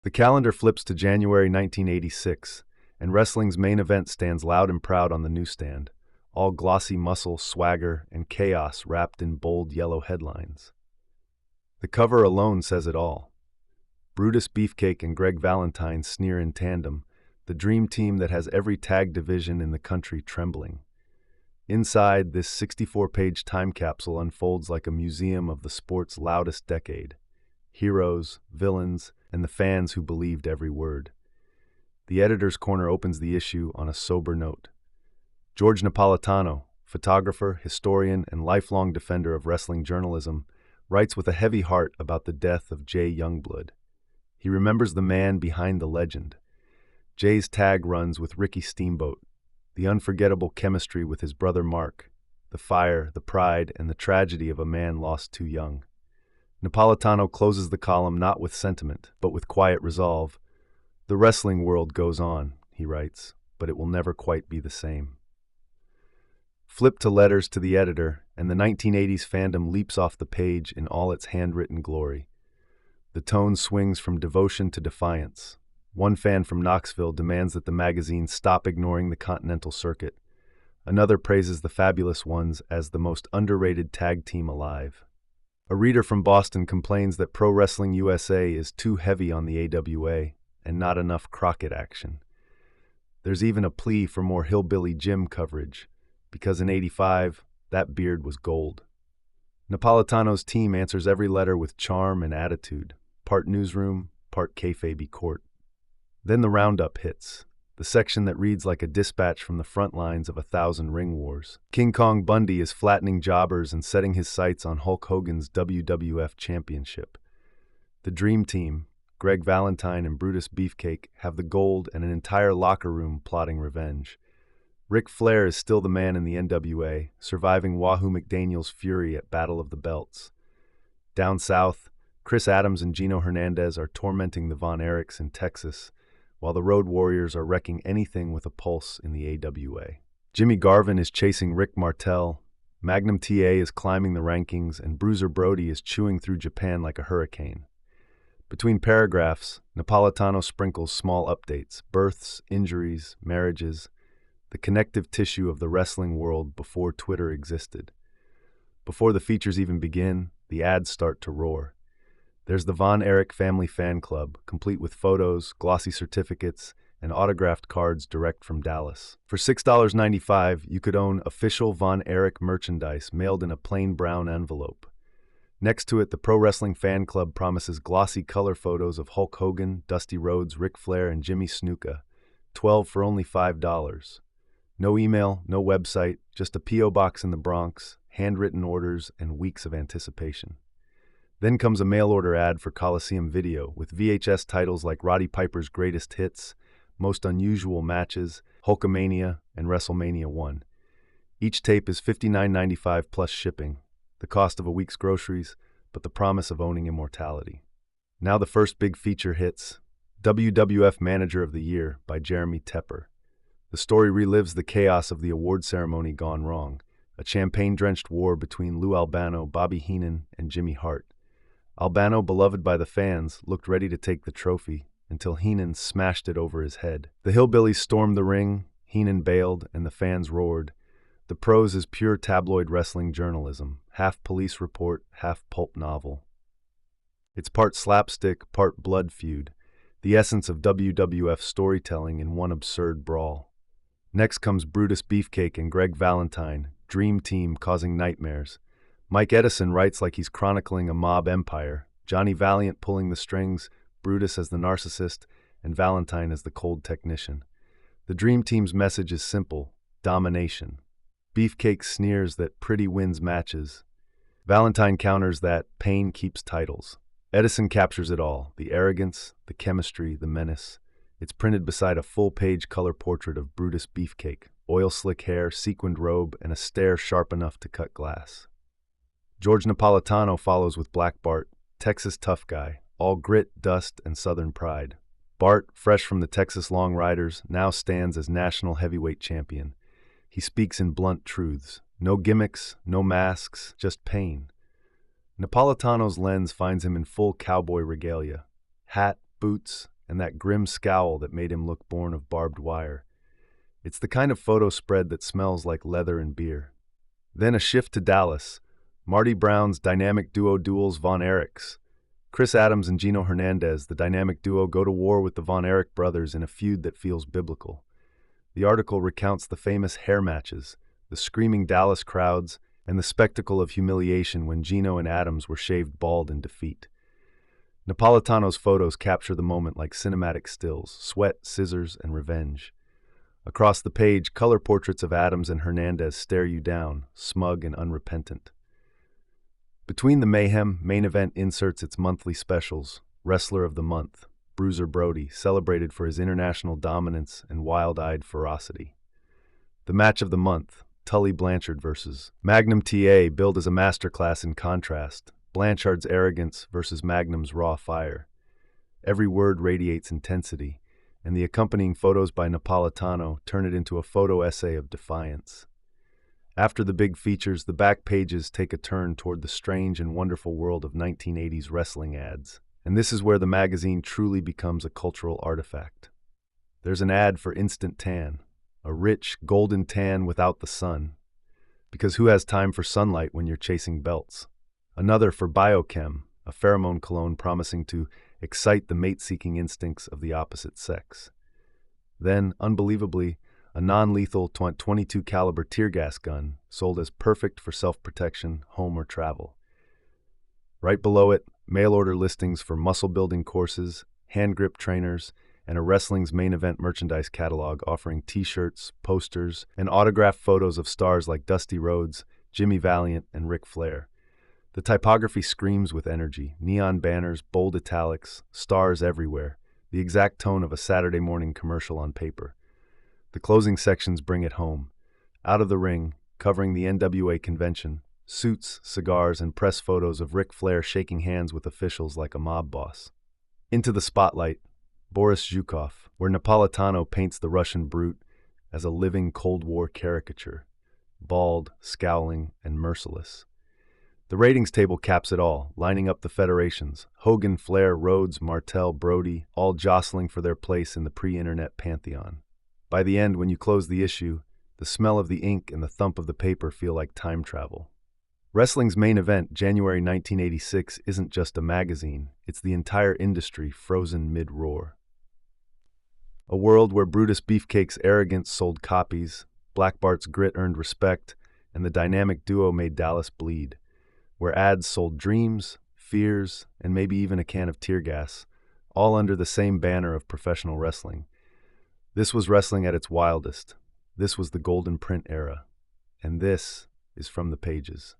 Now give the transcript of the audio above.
The calendar flips to January 1986, and wrestling's main event stands loud and proud on the newsstand, all glossy muscle, swagger, and chaos wrapped in bold yellow headlines. The cover alone says it all. Brutus, Beefcake, and Greg Valentine sneer in tandem, the dream team that has every tag division in the country trembling. Inside, this 64-page time capsule unfolds like a museum of the sport's loudest decade. Heroes, villains, and the fans who believed every word. The editor's corner opens the issue on a sober note. George Napolitano, photographer, historian, and lifelong defender of wrestling journalism, writes with a heavy heart about the death of Jay Youngblood. He remembers the man behind the legend. Jay's tag runs with Ricky Steamboat, the unforgettable chemistry with his brother Mark, the fire, the pride, and the tragedy of a man lost too young. Napolitano closes the column not with sentiment, but with quiet resolve. The wrestling world goes on, he writes, but it will never quite be the same. Flip to letters to the editor, and the 1980s fandom leaps off the page in all its handwritten glory. The tone swings from devotion to defiance. One fan from Knoxville demands that the magazine stop ignoring the Continental Circuit. Another praises the Fabulous Ones as the most underrated tag team alive. A reader from Boston complains that Pro Wrestling USA is too heavy on the AWA and not enough Crockett action. There's even a plea for more Hillbilly Jim coverage, because in '85, that beard was gold. Napolitano's team answers every letter with charm and attitude, part newsroom, part kayfabe court. Then the roundup hits, the section that reads like a dispatch from the front lines of 1,000 ring wars. King Kong Bundy is flattening jobbers and setting his sights on Hulk Hogan's WWF Championship. The Dream Team, Greg Valentine and Brutus Beefcake, have the gold and an entire locker room plotting revenge. Ric Flair is still the man in the NWA, surviving Wahoo McDaniel's fury at Battle of the Belts. Down south, Chris Adams and Gino Hernandez are tormenting the Von Erichs in Texas, while the Road Warriors are wrecking anything with a pulse in the AWA. Jimmy Garvin is chasing Rick Martel, Magnum TA is climbing the rankings, and Bruiser Brody is chewing through Japan like a hurricane. Between paragraphs, Napolitano sprinkles small updates, births, injuries, marriages, the connective tissue of the wrestling world before Twitter existed. Before the features even begin, the ads start to roar. There's the Von Erich Family Fan Club, complete with photos, glossy certificates, and autographed cards direct from Dallas. For $6.95, you could own official Von Erich merchandise mailed in a plain brown envelope. Next to it, the Pro Wrestling Fan Club promises glossy color photos of Hulk Hogan, Dusty Rhodes, Ric Flair, and Jimmy Snuka, 12 for only $5. No email, no website, just a P.O. box in the Bronx, handwritten orders, and weeks of anticipation. Then comes a mail-order ad for Coliseum Video, with VHS titles like Roddy Piper's Greatest Hits, Most Unusual Matches, Hulkamania, and WrestleMania 1. Each tape is $59.95 plus shipping, the cost of a week's groceries, but the promise of owning immortality. Now the first big feature hits, WWF Manager of the Year by Jeremy Tepper. The story relives the chaos of the award ceremony gone wrong, a champagne-drenched war between Lou Albano, Bobby Heenan, and Jimmy Hart. Albano, beloved by the fans, looked ready to take the trophy until Heenan smashed it over his head. The Hillbillies stormed the ring, Heenan bailed, and the fans roared. The prose is pure tabloid wrestling journalism, half police report, half pulp novel. It's part slapstick, part blood feud, the essence of WWF storytelling in one absurd brawl. Next comes Brutus Beefcake and Greg Valentine, Dream Team causing nightmares. Mike Edison writes like he's chronicling a mob empire, Johnny Valiant pulling the strings, Brutus as the narcissist, and Valentine as the cold technician. The Dream Team's message is simple, domination. Beefcake sneers that pretty wins matches. Valentine counters that pain keeps titles. Edison captures it all, the arrogance, the chemistry, the menace. It's printed beside a full-page color portrait of Brutus Beefcake, oil-slick hair, sequined robe, and a stare sharp enough to cut glass. George Napolitano follows with Black Bart, Texas tough guy, all grit, dust, and southern pride. Bart, fresh from the Texas Long Riders, now stands as national heavyweight champion. He speaks in blunt truths. No gimmicks, no masks, just pain. Napolitano's lens finds him in full cowboy regalia. Hat, boots, and that grim scowl that made him look born of barbed wire. It's the kind of photo spread that smells like leather and beer. Then a shift to Dallas. Marty Brown's dynamic duo duels Von Erichs. Chris Adams and Gino Hernandez, the dynamic duo, go to war with the Von Erich brothers in a feud that feels biblical. The article recounts the famous hair matches, the screaming Dallas crowds, and the spectacle of humiliation when Gino and Adams were shaved bald in defeat. Napolitano's photos capture the moment like cinematic stills: sweat, scissors, and revenge. Across the page, color portraits of Adams and Hernandez stare you down, smug and unrepentant. Between the mayhem, Main Event inserts its monthly specials. Wrestler of the Month, Bruiser Brody, celebrated for his international dominance and wild-eyed ferocity. The Match of the Month, Tully Blanchard versus Magnum TA, billed as a masterclass in contrast. Blanchard's arrogance versus Magnum's raw fire. Every word radiates intensity, and the accompanying photos by Napolitano turn it into a photo essay of defiance. After the big features, the back pages take a turn toward the strange and wonderful world of 1980s wrestling ads. And this is where the magazine truly becomes a cultural artifact. There's an ad for Instant Tan, a rich, golden tan without the sun. Because who has time for sunlight when you're chasing belts? Another for Biochem, a pheromone cologne promising to excite the mate-seeking instincts of the opposite sex. Then, unbelievably, a non-lethal .22 caliber tear gas gun sold as perfect for self-protection, home or travel. Right below it, mail-order listings for muscle-building courses, hand-grip trainers, and a Wrestling's Main Event merchandise catalog offering t-shirts, posters, and autographed photos of stars like Dusty Rhodes, Jimmy Valiant, and Ric Flair. The typography screams with energy: neon banners, bold italics, stars everywhere, the exact tone of a Saturday morning commercial on paper. The closing sections bring it home. Out of the ring, covering the NWA convention, suits, cigars, and press photos of Ric Flair shaking hands with officials like a mob boss. Into the spotlight, Boris Zhukov, where Napolitano paints the Russian brute as a living Cold War caricature, bald, scowling, and merciless. The ratings table caps it all, lining up the federations: Hogan, Flair, Rhodes, Martel, Brody, all jostling for their place in the pre-internet pantheon. By the end, when you close the issue, the smell of the ink and the thump of the paper feel like time travel. Wrestling's Main Event, January 1986, isn't just a magazine, it's the entire industry frozen mid-roar. A world where Brutus Beefcake's arrogance sold copies, Black Bart's grit earned respect, and the dynamic duo made Dallas bleed. Where ads sold dreams, fears, and maybe even a can of tear gas, all under the same banner of professional wrestling. This was wrestling at its wildest. This was the golden print era. And this is From the Pages.